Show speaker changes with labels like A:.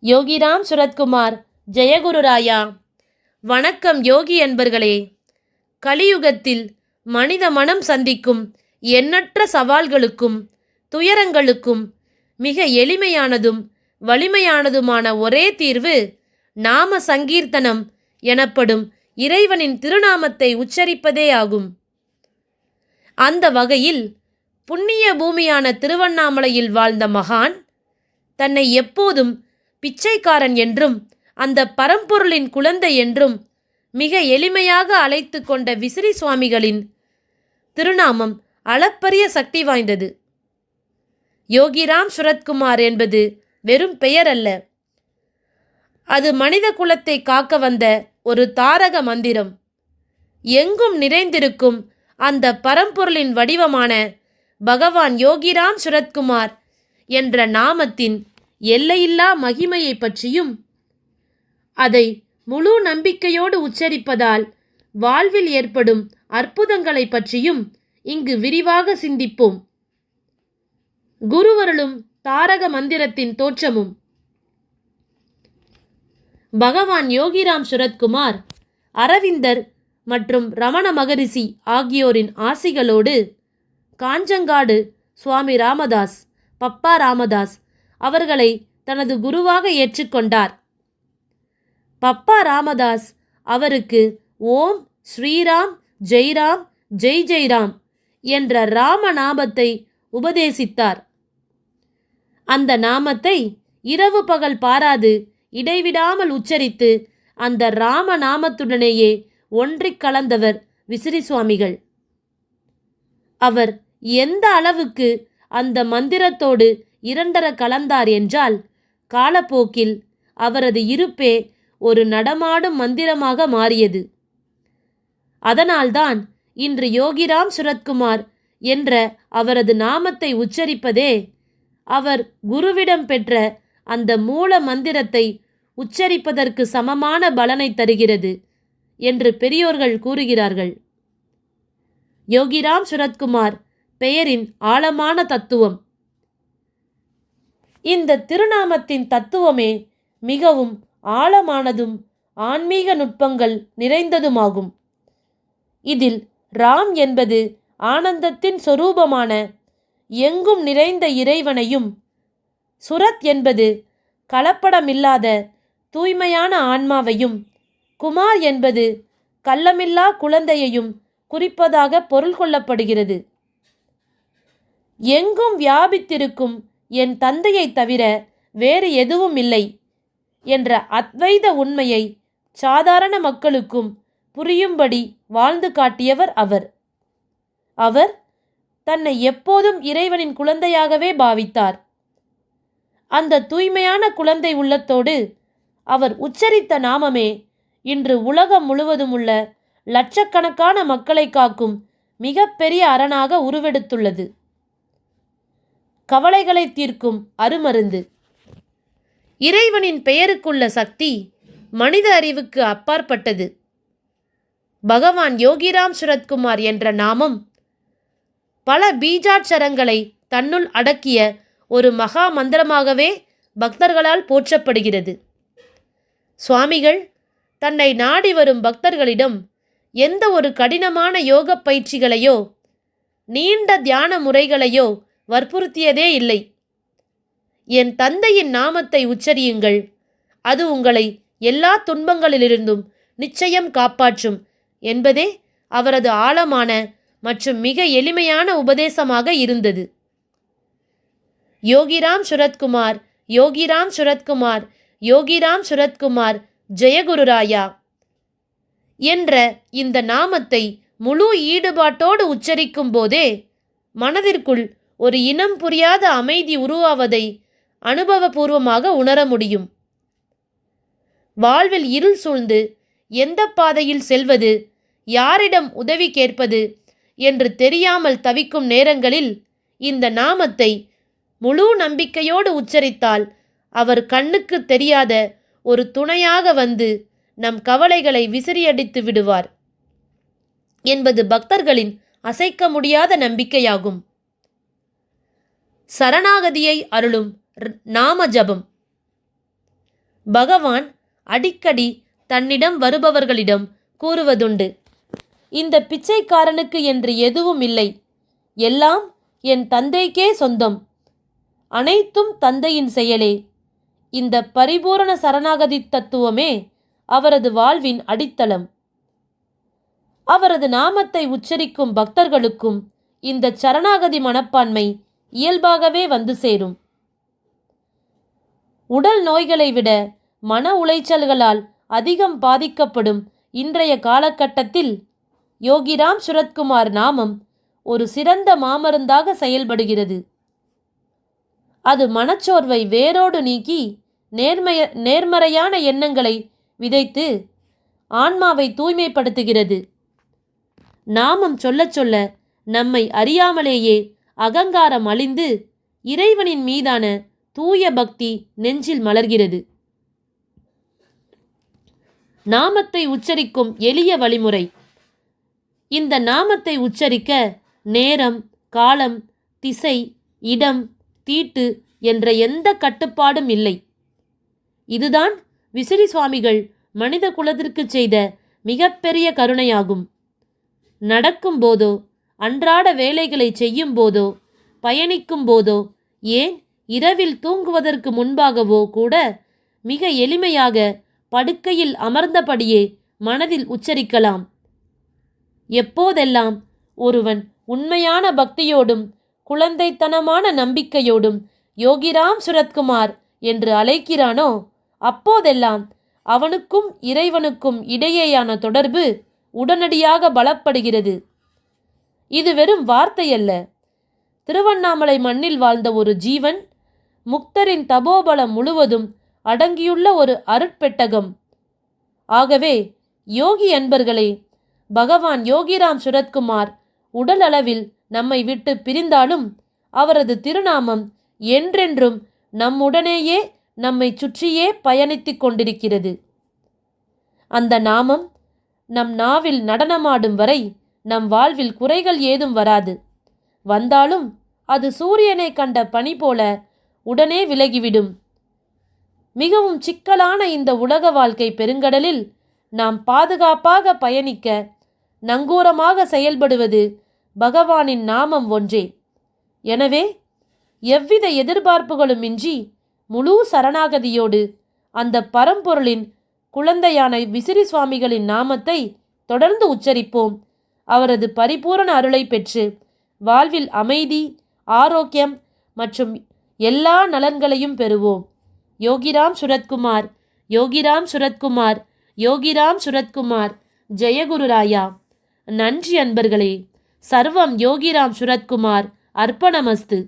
A: யோகிராம் சுரத்குமார். ஜெயகுருராயா. வணக்கம் யோகி அன்பர்களே. கலியுகத்தில் மனித மனம் சந்திக்கும் எண்ணற்ற சவால்களுக்கும் துயரங்களுக்கும் மிக எளிமையானதும் வலிமையானதுமான ஒரே தீர்வு நாம சங்கீர்த்தனம் எனப்படும் இறைவனின் திருநாமத்தை உச்சரிப்பதே ஆகும். அந்த வகையில் புண்ணிய பூமியான திருவண்ணாமலையில் வாழ்ந்த மகான் தன்னை எப்போதும் பிச்சைக்காரன் என்றும் அந்த பரம்பொருளின் குழந்தை என்றும் மிக எளிமையாக அழைத்து கொண்ட விசிறி சுவாமிகளின் திருநாமம் அளப்பரிய சக்தி வாய்ந்தது. யோகிராம் சுரத்குமார் என்பது வெறும் பெயர் அல்ல, அது மனித குலத்தை காக்க வந்த ஒரு தாரக மந்திரம். எங்கும் நிறைந்திருக்கும் அந்த பரம்பொருளின் வடிவமான பகவான் யோகிராம் சுரத்குமார் என்ற நாமத்தின் எல்லையில்லா மகிமையை பற்றியும் அதை முழு நம்பிக்கையோடு உச்சரிப்பதால் வாழ்வில் ஏற்படும் அற்புதங்களை பற்றியும் இங்கு விரிவாக சிந்திப்போம். குருவருளும் தாரக மந்திரத்தின் தோற்றமும். பகவான் யோகிராம் சுரத்குமார் அரவிந்தர் மற்றும் ரமண மகரிஷி ஆகியோரின் ஆசிகளோடு காஞ்சங்காடு சுவாமி ராமதாஸ், பப்பா ராமதாஸ் அவர்களை தனது குருவாக ஏற்றுக்கொண்டார். பப்பா ராமதாஸ் அவருக்கு ஓம் ஸ்ரீராம் ஜெய்ராம் ஜெய் ஜெய்ராம் என்ற ராம நாமத்தை உபதேசித்தார். அந்த நாமத்தை இரவு பகல் பாராது இடைவிடாமல் உச்சரித்து அந்த ராம நாமத்துடனேயே ஒன்றிக் கலந்தவர் விசிறி சுவாமிகள். அவர் எந்த அளவுக்கு அந்த மந்திரத்தோடு இரண்டர கலந்தார் என்றால், காலப்போக்கில் அவரது இருப்பே ஒரு நடமாடும் மந்திரமாக மாறியது. அதனால்தான் இன்று யோகிராம் சுரத்குமார் என்ற அவரது நாமத்தை உச்சரிப்பதே அவர் குருவிடம் பெற்ற அந்த மூல மந்திரத்தை உச்சரிப்பதற்கு சமமான பலனை தருகிறது என்று பெரியோர்கள் கூறுகிறார்கள். யோகிராம் சுரத்குமார் பெயரின் ஆழமான தத்துவம். இந்த திருநாமத்தின் தத்துவமே மிகவும் ஆழமானதும் ஆன்மீக நுட்பங்கள் நிறைந்ததுமாகும். இதில் ராம் என்பது ஆனந்தத்தின் சொரூபமான எங்கும் நிறைந்த இறைவனையும், சுரத் என்பது கலப்படமில்லாத தூய்மையான ஆன்மாவையும், குமார் என்பது கள்ளமில்லா குழந்தையையும் குறிப்பதாக பொருள் கொள்ளப்படுகிறது. எங்கும் வியாபித்திருக்கும் என் தந்தையை தவிர வேறு எதுவும் இல்லை என்ற அத்வைத உண்மையை சாதாரண மக்களுக்கும் புரியும்படி வாழ்ந்து காட்டியவர் அவர். அவர் தன்னை எப்போதும் இறைவனின் குழந்தையாகவே பாவித்தார். அந்த தூய்மையான குழந்தை உள்ளத்தோடு அவர் உச்சரித்த நாமமே இன்று உலகம் முழுவதும் உள்ள லட்சக்கணக்கான மக்களை காக்கும் மிகப்பெரிய அரணாக உருவெடுத்துள்ளது. கவலைகளை தீர்க்கும் அருமருந்து. இறைவனின் பெயருக்குள்ள சக்தி மனித அறிவுக்கு அப்பாற்பட்டது. பகவான் யோகிராம் சுரத்குமார் என்ற நாமம் பல பீஜாட்சரங்களை தன்னுள் அடக்கிய ஒரு மகா மந்திரமாகவே பக்தர்களால் போற்றப்படுகிறது. சுவாமிகள் தன்னை நாடி வரும் பக்தர்களிடம் எந்த ஒரு கடினமான யோக பயிற்சிகளையோ நீண்ட தியான முறைகளையோ வற்புறுத்தியதே இல்லை. என் தந்தையின் நாமத்தை உச்சரியுங்கள், அது உங்களை எல்லா துன்பங்களிலிருந்தும் நிச்சயம் காப்பாற்றும் என்பதே அவரது ஆழமான மற்றும் மிக எளிமையான உபதேசமாக இருந்தது. யோகிராம் சுரத்குமார், யோகிராம் சுரத்குமார், யோகிராம் சுரத்குமார், ஜெயகுருராயா என்ற இந்த நாமத்தை முழு ஈடுபாட்டோடு உச்சரிக்கும் போதே மனதிற்குள் ஒரு இனம் புரியாத அமைதி உருவாவதை அனுபவபூர்வமாக உணர முடியும். வாழ்வில் இருள் சூழ்ந்து எந்த பாதையில் செல்வது, யாரிடம் உதவி கேட்பது என்று தெரியாமல் தவிக்கும் நேரங்களில் இந்த நாமத்தை முழு நம்பிக்கையோடு உச்சரித்தால் அவர் கண்ணுக்கு தெரியாத ஒரு துணையாக வந்து நம் கவலைகளை விசிறியடித்து விடுவார் என்பது பக்தர்களின் அசைக்க முடியாத நம்பிக்கையாகும். சரணாகதியை அருளும் நாம ஜபம். பகவான் அடிக்கடி தன்னிடம் வருபவர்களிடம் கூறுவதுண்டு, இந்த பிச்சைக்காரனுக்கு என்று எதுவும் இல்லை, எல்லாம் என் தந்தைக்கே சொந்தம், அனைத்தும் தந்தையின் செயலே. இந்த பரிபூரண சரணாகதி தத்துவமே அவரது வாழ்வின் அடித்தளம். அவரது நாமத்தை உச்சரிக்கும் பக்தர்களுக்கும் இந்த சரணாகதி மனப்பான்மை இயல்பாகவே வந்து சேரும். உடல் நோய்களை விட மன உளைச்சல்களால் அதிகம் பாதிக்கப்படும் இன்றைய காலகட்டத்தில் யோகிராம் சுரத்குமார் நாமம் ஒரு சிறந்த மாமருந்தாக செயல்படுகிறது. அது மனச்சோர்வை வேரோடு நீக்கி நேர்மறையான எண்ணங்களை விதைத்து ஆன்மாவை தூய்மைப்படுத்துகிறது. நாமம் சொல்ல சொல்ல நம்மை அறியாமலேயே அகங்காரம் அழிந்து இறைவனின் மீதான தூய பக்தி நெஞ்சில் மலர்கிறது. நாமத்தை உச்சரிக்கும் எளிய வழிமுறை. இந்த நாமத்தை உச்சரிக்க நேரம், காலம், திசை, இடம், தீட்டு என்ற எந்த கட்டுப்பாடும் இல்லை. இதுதான் விசிறி சுவாமிகள் மனித குலத்திற்கு செய்த மிகப்பெரிய கருணையாகும். நடக்கும் போதோ, அன்றாட வேலைகளை செய்யும் போதோ, பயணிக்கும் போதோ, ஏன் இரவில் தூங்குவதற்கு முன்பாகவோ கூட மிக எளிமையாக படுக்கையில் அமர்ந்தபடியே மனதில் உச்சரிக்கலாம். எப்போதெல்லாம் ஒருவன் உண்மையான பக்தியோடும் குழந்தைத்தனமான நம்பிக்கையோடும் யோகிராம் சுரத்குமார் என்று அழைக்கிறானோ, அப்போதெல்லாம் அவனுக்கும் இறைவனுக்கும் இடையேயான தொடர்பு உடனடியாக பலப்படுகிறது. இது வெறும் வார்த்தையல்ல. திருவண்ணாமலை மண்ணில் வாழ்ந்த ஒரு ஜீவன், முக்தரின் தபோபலம் முழுவதும் அடங்கியுள்ள ஒரு அருட்பெட்டகம். ஆகவே யோகி அன்பர்களே, பகவான் யோகிராம் சுரத்குமார் உடல் அளவில் நம்மை விட்டு பிரிந்தாலும் அவரது திருநாமம் என்றென்றும் நம்முடனேயே நம்மை சுற்றியே பயணித்துக் கொண்டிருக்கிறது. அந்த நாமம் நம் நாவில் நடனமாடும் வரை நம் வாழ்வில் குறைகள் ஏதும் வராது. வந்தாலும் அது சூரியனை கண்ட பனி போல உடனே விலகிவிடும். மிகவும் சிக்கலான இந்த உலக வாழ்க்கை பெருங்கடலில் நாம் பாதுகாப்பாக பயணிக்க நங்கூரமாக செயல்படுவது பகவானின் நாமம் ஒன்றே. எனவே எவ்வித எதிர்பார்ப்புகளும் இன்றி முழு சரணாகதியோடு அந்த பரம்பொருளின் குழந்தையான விசிறி சுவாமிகளின் நாமத்தை தொடர்ந்து உச்சரிப்போம். அவரது பரிபூரண அருளை பெற்று வாழ்வில் அமைதி, ஆரோக்கியம் மற்றும் எல்லா நலன்களையும் பெறுவோம். யோகிராம் சுரத்குமார், யோகிராம் சுரத்குமார், யோகிராம் சுரத்குமார். ஜெயகுருராயா. நன்றி அன்பர்களே. சர்வம் யோகிராம் சுரத்குமார். அர்ப்பணமஸ்து.